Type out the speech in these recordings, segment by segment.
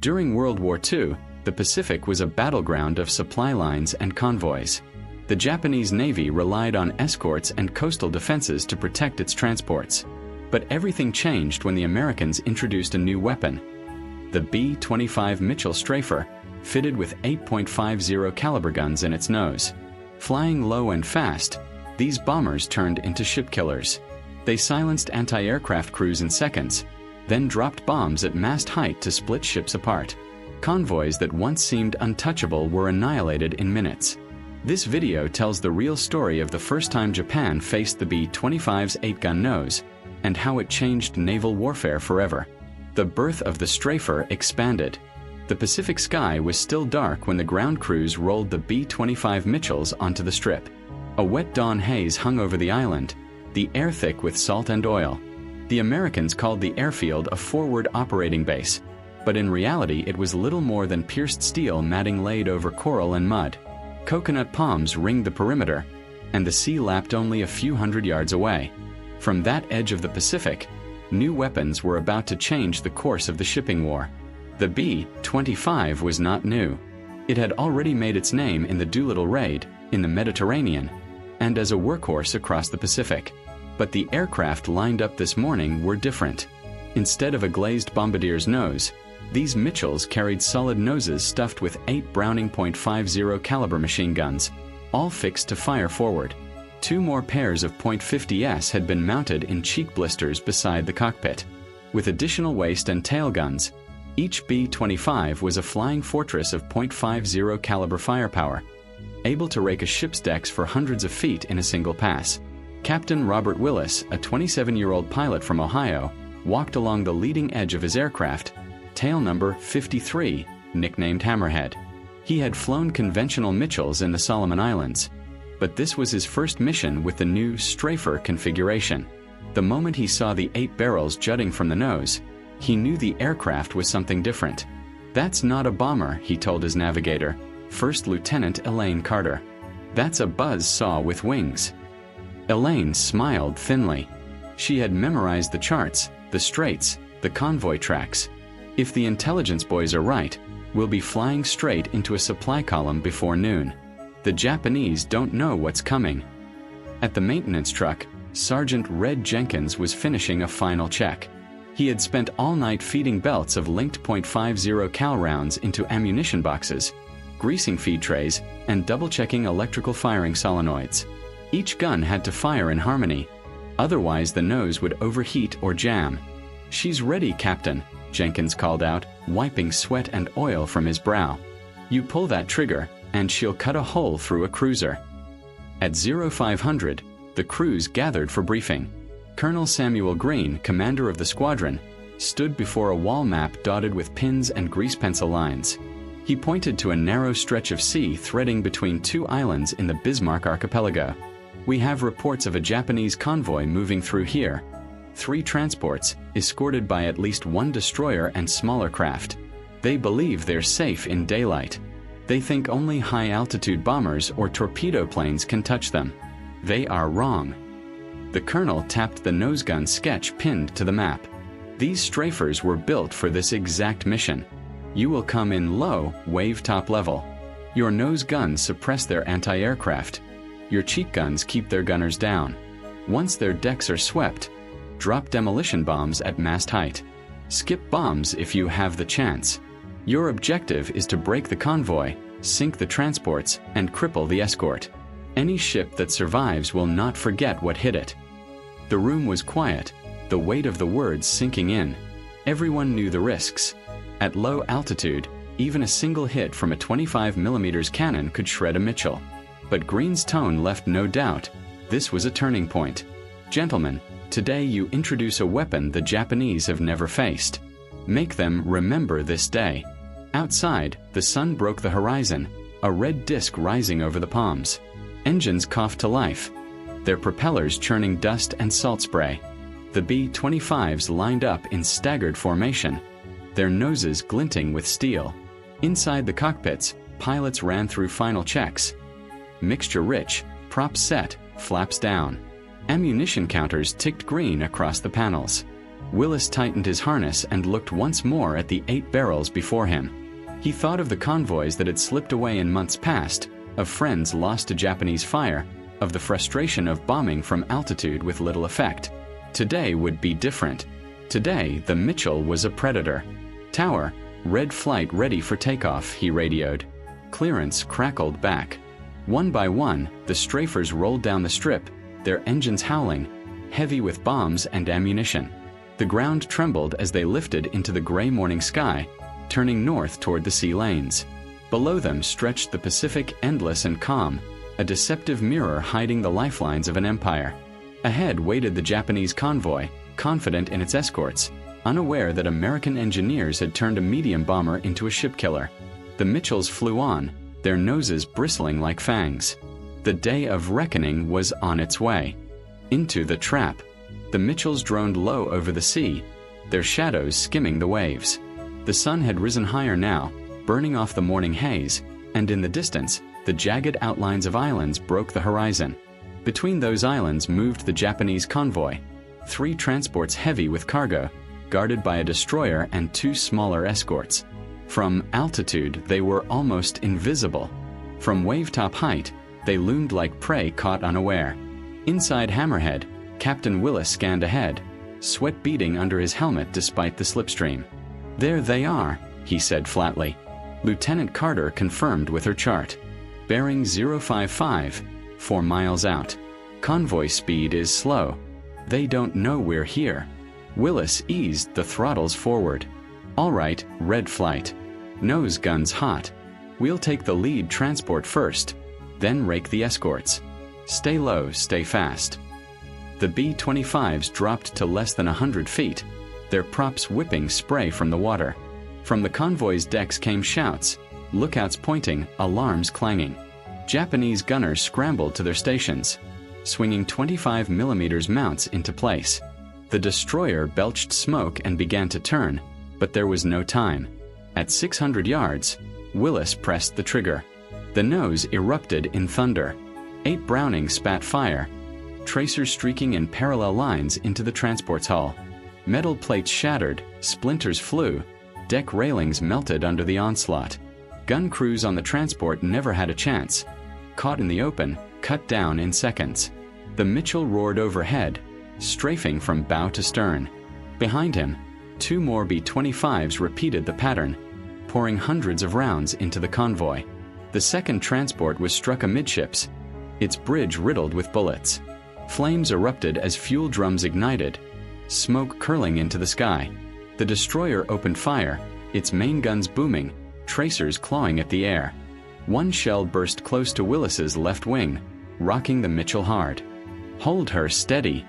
During World War II, the Pacific was a battleground of supply lines and convoys. The Japanese Navy relied on escorts and coastal defenses to protect its transports. But everything changed when the Americans introduced a new weapon, the B-25 Mitchell strafer, fitted with 8.50 caliber guns in its nose. Flying low and fast, these bombers turned into ship killers. They silenced anti-aircraft crews in seconds, then dropped bombs at mast height to split ships apart. Convoys that once seemed untouchable were annihilated in minutes. This video tells the real story of the first time Japan faced the B-25's 8-gun nose, and how it changed naval warfare forever. The berth of the strafer expanded. The Pacific sky was still dark when the ground crews rolled the B-25 Mitchells onto the strip. A wet dawn haze hung over the island, the air thick with salt and oil. The Americans called the airfield a forward operating base, but in reality it was little more than pierced steel matting laid over coral and mud. Coconut palms ringed the perimeter, and the sea lapped only a few hundred yards away. From that edge of the Pacific, new weapons were about to change the course of the shipping war. The B-25 was not new. It had already made its name in the Doolittle raid, in the Mediterranean, and as a workhorse across the Pacific. But the aircraft lined up this morning were different. Instead of a glazed bombardier's nose, these Mitchells carried solid noses stuffed with 8 Browning .50 caliber machine guns, all fixed to fire forward. 2 more pairs of .50's had been mounted in cheek blisters beside the cockpit. With additional waist and tail guns, each B-25 was a flying fortress of .50 caliber firepower, able to rake a ship's decks for hundreds of feet in a single pass. Captain Robert Willis, a 27-year-old pilot from Ohio, walked along the leading edge of his aircraft, tail number 53, nicknamed Hammerhead. He had flown conventional Mitchells in the Solomon Islands, but this was his first mission with the new strafer configuration. The moment he saw the 8 barrels jutting from the nose, he knew the aircraft was something different. "That's not a bomber," he told his navigator, First Lieutenant Elaine Carter. "That's a buzz saw with wings." Elaine smiled thinly. She had memorized the charts, the straits, the convoy tracks. "If the intelligence boys are right, we'll be flying straight into a supply column before noon. The Japanese don't know what's coming." At the maintenance truck, Sergeant Red Jenkins was finishing a final check. He had spent all night feeding belts of linked .50 cal rounds into ammunition boxes, greasing feed trays, and double-checking electrical firing solenoids. Each gun had to fire in harmony, otherwise the nose would overheat or jam. "She's ready, Captain," Jenkins called out, wiping sweat and oil from his brow. "You pull that trigger, and she'll cut a hole through a cruiser." At 0500, the crews gathered for briefing. Colonel Samuel Green, commander of the squadron, stood before a wall map dotted with pins and grease pencil lines. He pointed to a narrow stretch of sea threading between 2 islands in the Bismarck archipelago. "We have reports of a Japanese convoy moving through here. 3 transports, escorted by at least 1 destroyer and smaller craft. They believe they're safe in daylight. They think only high-altitude bombers or torpedo planes can touch them. They are wrong." The colonel tapped the nose gun sketch pinned to the map. "These strafers were built for this exact mission. You will come in low, wave top level. Your nose guns suppress their anti-aircraft. Your cheek guns keep their gunners down. Once their decks are swept, drop demolition bombs at mast height. Skip bombs if you have the chance. Your objective is to break the convoy, sink the transports, and cripple the escort. Any ship that survives will not forget what hit it." The room was quiet, the weight of the words sinking in. Everyone knew the risks. At low altitude, even a single hit from a 25mm cannon could shred a Mitchell. But Green's tone left no doubt. This was a turning point. "Gentlemen, today you introduce a weapon the Japanese have never faced. Make them remember this day." Outside, the sun broke the horizon, a red disk rising over the palms. Engines coughed to life, their propellers churning dust and salt spray. The B-25's lined up in staggered formation, their noses glinting with steel. Inside the cockpits, pilots ran through final checks. Mixture rich, props set, flaps down. Ammunition counters ticked green across the panels. Willis tightened his harness and looked once more at the 8 barrels before him. He thought of the convoys that had slipped away in months past, of friends lost to Japanese fire, of the frustration of bombing from altitude with little effect. Today would be different. Today, the Mitchell was a predator. "Tower, red flight ready for takeoff," he radioed. Clearance crackled back. One by one, the strafers rolled down the strip, their engines howling, heavy with bombs and ammunition. The ground trembled as they lifted into the gray morning sky, turning north toward the sea lanes. Below them stretched the Pacific, endless and calm, a deceptive mirror hiding the lifelines of an empire. Ahead waited the Japanese convoy, confident in its escorts, unaware that American engineers had turned a medium bomber into a ship killer. The Mitchells flew on, their noses bristling like fangs. The day of reckoning was on its way. Into the trap. The Mitchells droned low over the sea, their shadows skimming the waves. The sun had risen higher now, burning off the morning haze, and in the distance, the jagged outlines of islands broke the horizon. Between those islands moved the Japanese convoy, 3 transports heavy with cargo, guarded by a destroyer and 2 smaller escorts. From altitude, they were almost invisible. From wavetop height, they loomed like prey caught unaware. Inside Hammerhead, Captain Willis scanned ahead, sweat beading under his helmet despite the slipstream. "There they are," he said flatly. Lieutenant Carter confirmed with her chart. "Bearing 055, 4 miles out. Convoy speed is slow. They don't know we're here." Willis eased the throttles forward. "All right, red flight. Nose guns hot. We'll take the lead transport first, then rake the escorts. Stay low, stay fast." The B-25’s dropped to less than 100 feet, their props whipping spray from the water. From the convoy's decks came shouts, lookouts pointing, alarms clanging. Japanese gunners scrambled to their stations, swinging 25mm mounts into place. The destroyer belched smoke and began to turn, but there was no time. At 600 yards, Willis pressed the trigger. The nose erupted in thunder. 8 Brownings spat fire, tracers streaking in parallel lines into the transport's hull. Metal plates shattered, splinters flew, deck railings melted under the onslaught. Gun crews on the transport never had a chance. Caught in the open, cut down in seconds. The Mitchell roared overhead, strafing from bow to stern. Behind him, 2 more B-25’s repeated the pattern, pouring hundreds of rounds into the convoy. The second transport was struck amidships, its bridge riddled with bullets. Flames erupted as fuel drums ignited, smoke curling into the sky. The destroyer opened fire, its main guns booming, tracers clawing at the air. 1 shell burst close to Willis's left wing, rocking the Mitchell hard. "Hold her steady,"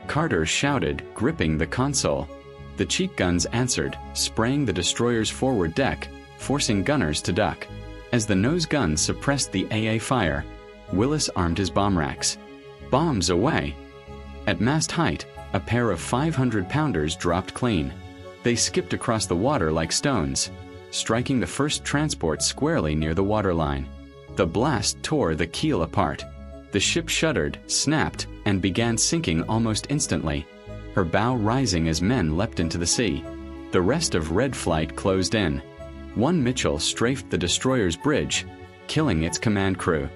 Carter shouted, gripping the console. The cheek guns answered, spraying the destroyer's forward deck, forcing gunners to duck. As the nose guns suppressed the AA fire, Willis armed his bomb racks. Bombs away! At mast height, a pair of 500-pounders dropped clean. They skipped across the water like stones, striking the first transport squarely near the waterline. The blast tore the keel apart. The ship shuddered, snapped, and began sinking almost instantly, her bow rising as men leapt into the sea. The rest of Red Flight closed in. 1 Mitchell strafed the destroyer's bridge, killing its command crew.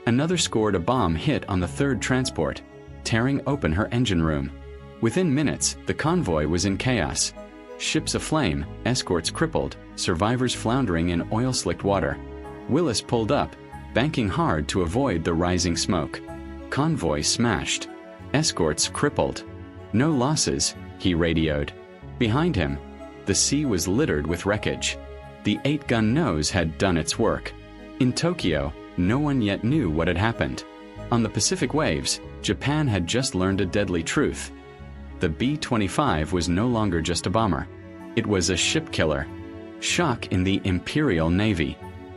Another scored a bomb hit on the 3rd transport, tearing open her engine room. Within minutes, the convoy was in chaos. Ships aflame, escorts crippled, survivors floundering in oil-slicked water. Willis pulled up, banking hard to avoid the rising smoke. Convoy smashed. Escorts crippled. "No losses," he radioed. Behind him, the sea was littered with wreckage. The 8-gun nose had done its work. In Tokyo, no one yet knew what had happened. On the Pacific waves, Japan had just learned a deadly truth. The B-25 was no longer just a bomber. It was a ship killer. Shock in the Imperial Navy.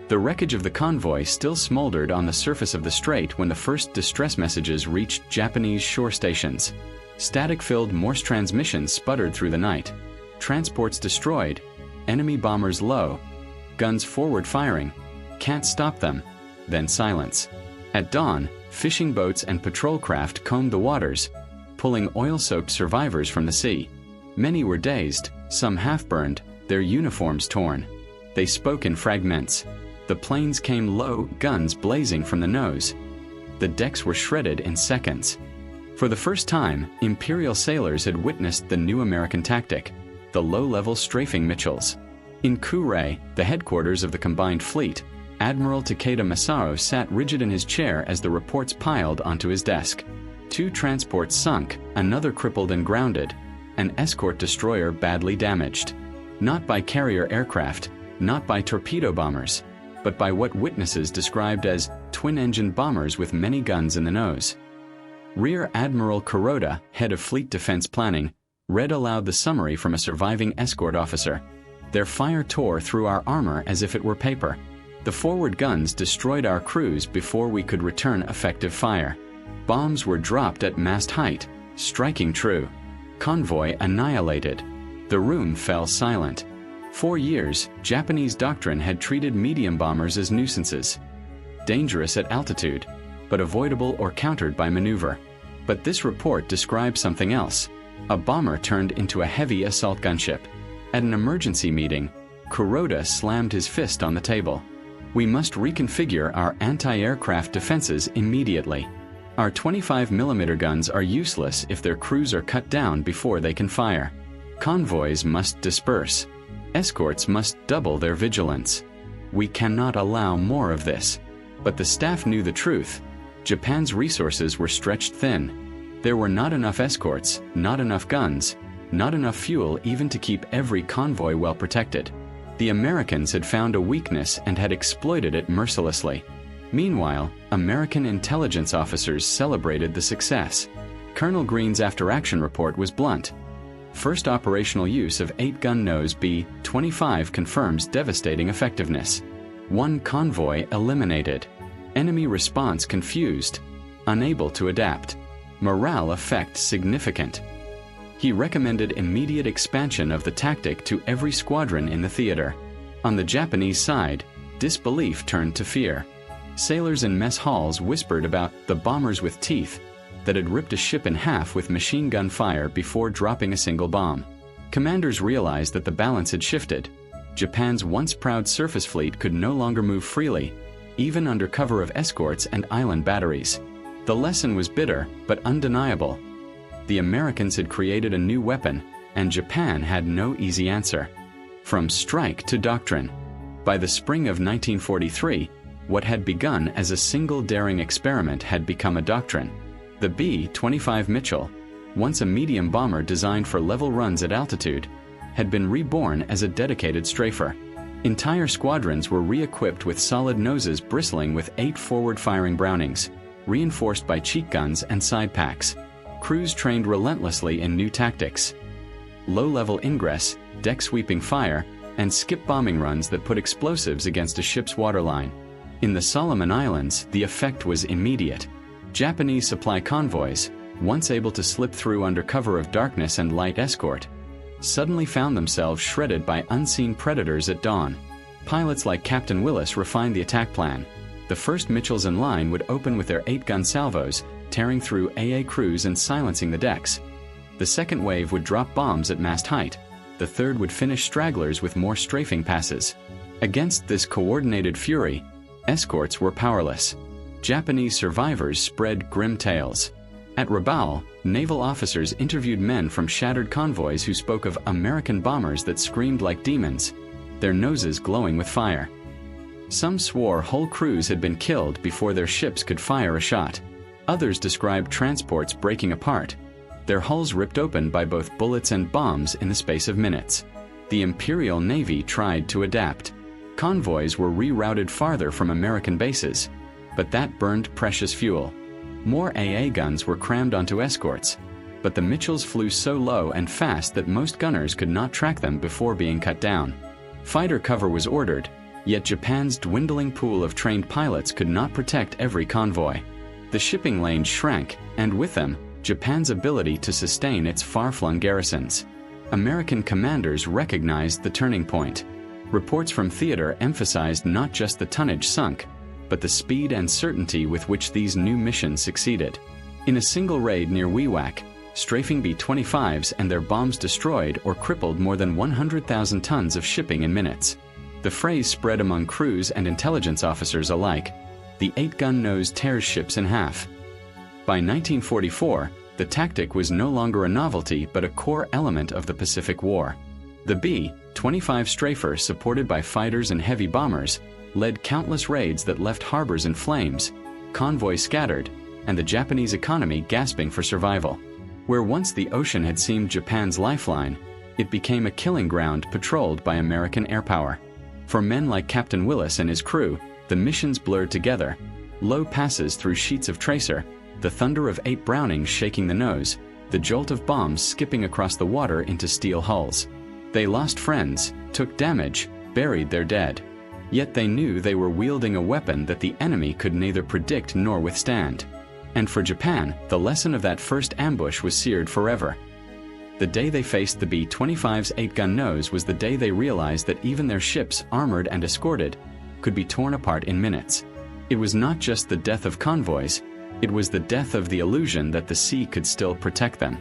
The wreckage of the convoy still smoldered on the surface of the strait when the first distress messages reached Japanese shore stations. Static-filled Morse transmissions sputtered through the night. Transports destroyed. Enemy bombers low. Guns forward firing. Can't stop them. Then silence. At dawn, fishing boats and patrol craft combed the waters, pulling oil-soaked survivors from the sea. Many were dazed, some half-burned, their uniforms torn. They spoke in fragments. The planes came low, guns blazing from the nose. The decks were shredded in seconds. For the first time, Imperial sailors had witnessed the new American tactic, the low-level strafing Mitchells. In Kure, the headquarters of the combined fleet, Admiral Takeda Masao sat rigid in his chair as the reports piled onto his desk. 2 transports sunk, another crippled and grounded, an escort destroyer badly damaged. Not by carrier aircraft, not by torpedo bombers, but by what witnesses described as twin-engine bombers with many guns in the nose. Rear Admiral Kuroda, head of Fleet Defense Planning, read aloud the summary from a surviving escort officer. Their fire tore through our armor as if it were paper. The forward guns destroyed our crews before we could return effective fire. Bombs were dropped at mast height, striking true. Convoy annihilated. The room fell silent. For years, Japanese doctrine had treated medium bombers as nuisances. Dangerous at altitude, but avoidable or countered by maneuver. But this report described something else. A bomber turned into a heavy assault gunship. At an emergency meeting, Kuroda slammed his fist on the table. We must reconfigure our anti-aircraft defenses immediately. Our 25mm guns are useless if their crews are cut down before they can fire. Convoys must disperse. Escorts must double their vigilance. We cannot allow more of this. But the staff knew the truth. Japan's resources were stretched thin. There were not enough escorts, not enough guns, not enough fuel even to keep every convoy well protected. The Americans had found a weakness and had exploited it mercilessly. Meanwhile, American intelligence officers celebrated the success. Colonel Green's after-action report was blunt. First operational use of 8-gun nose B-25 confirms devastating effectiveness. 1 convoy eliminated. Enemy response confused. Unable to adapt. Morale effect significant. He recommended immediate expansion of the tactic to every squadron in the theater. On the Japanese side, disbelief turned to fear. Sailors in mess halls whispered about the bombers with teeth that had ripped a ship in half with machine gun fire before dropping a single bomb. Commanders realized that the balance had shifted. Japan's once proud surface fleet could no longer move freely, even under cover of escorts and island batteries. The lesson was bitter, but undeniable. The Americans had created a new weapon, and Japan had no easy answer. From strike to doctrine. By the spring of 1943, what had begun as a single daring experiment had become a doctrine. The B-25 Mitchell, once a medium bomber designed for level runs at altitude, had been reborn as a dedicated strafer. Entire squadrons were re-equipped with solid noses bristling with 8 forward-firing Brownings, reinforced by cheek guns and side packs. Crews trained relentlessly in new tactics. Low-level ingress, deck-sweeping fire, and skip bombing runs that put explosives against a ship's waterline. In the Solomon Islands, the effect was immediate. Japanese supply convoys, once able to slip through under cover of darkness and light escort, suddenly found themselves shredded by unseen predators at dawn. Pilots like Captain Willis refined the attack plan. The first Mitchells in line would open with their 8-gun salvos, tearing through AA crews and silencing the decks. The second wave would drop bombs at mast height. The third would finish stragglers with more strafing passes. Against this coordinated fury, escorts were powerless. Japanese survivors spread grim tales. At Rabaul, naval officers interviewed men from shattered convoys who spoke of American bombers that screamed like demons, their noses glowing with fire. Some swore whole crews had been killed before their ships could fire a shot. Others described transports breaking apart, their hulls ripped open by both bullets and bombs in the space of minutes. The Imperial Navy tried to adapt. Convoys were rerouted farther from American bases, but that burned precious fuel. More AA guns were crammed onto escorts, but the Mitchells flew so low and fast that most gunners could not track them before being cut down. Fighter cover was ordered, yet Japan's dwindling pool of trained pilots could not protect every convoy. The shipping lanes shrank, and with them, Japan's ability to sustain its far-flung garrisons. American commanders recognized the turning point. Reports from theater emphasized not just the tonnage sunk, but the speed and certainty with which these new missions succeeded. In a single raid near Wewak, strafing B-25's and their bombs destroyed or crippled more than 100,000 tons of shipping in minutes. The phrase spread among crews and intelligence officers alike. The 8-gun nose tears ships in half. By 1944, the tactic was no longer a novelty but a core element of the Pacific War. The B-25 strafer, supported by fighters and heavy bombers, led countless raids that left harbors in flames, convoys scattered, and the Japanese economy gasping for survival. Where once the ocean had seemed Japan's lifeline, it became a killing ground patrolled by American air power. For men like Captain Willis and his crew, the missions blurred together. Low passes through sheets of tracer, the thunder of 8 Brownings shaking the nose, the jolt of bombs skipping across the water into steel hulls. They lost friends, took damage, buried their dead. Yet they knew they were wielding a weapon that the enemy could neither predict nor withstand. And for Japan, the lesson of that first ambush was seared forever. The day they faced the B-25's 8-gun nose was the day they realized that even their ships, armored and escorted, could be torn apart in minutes. It was not just the death of convoys, it was the death of the illusion that the sea could still protect them.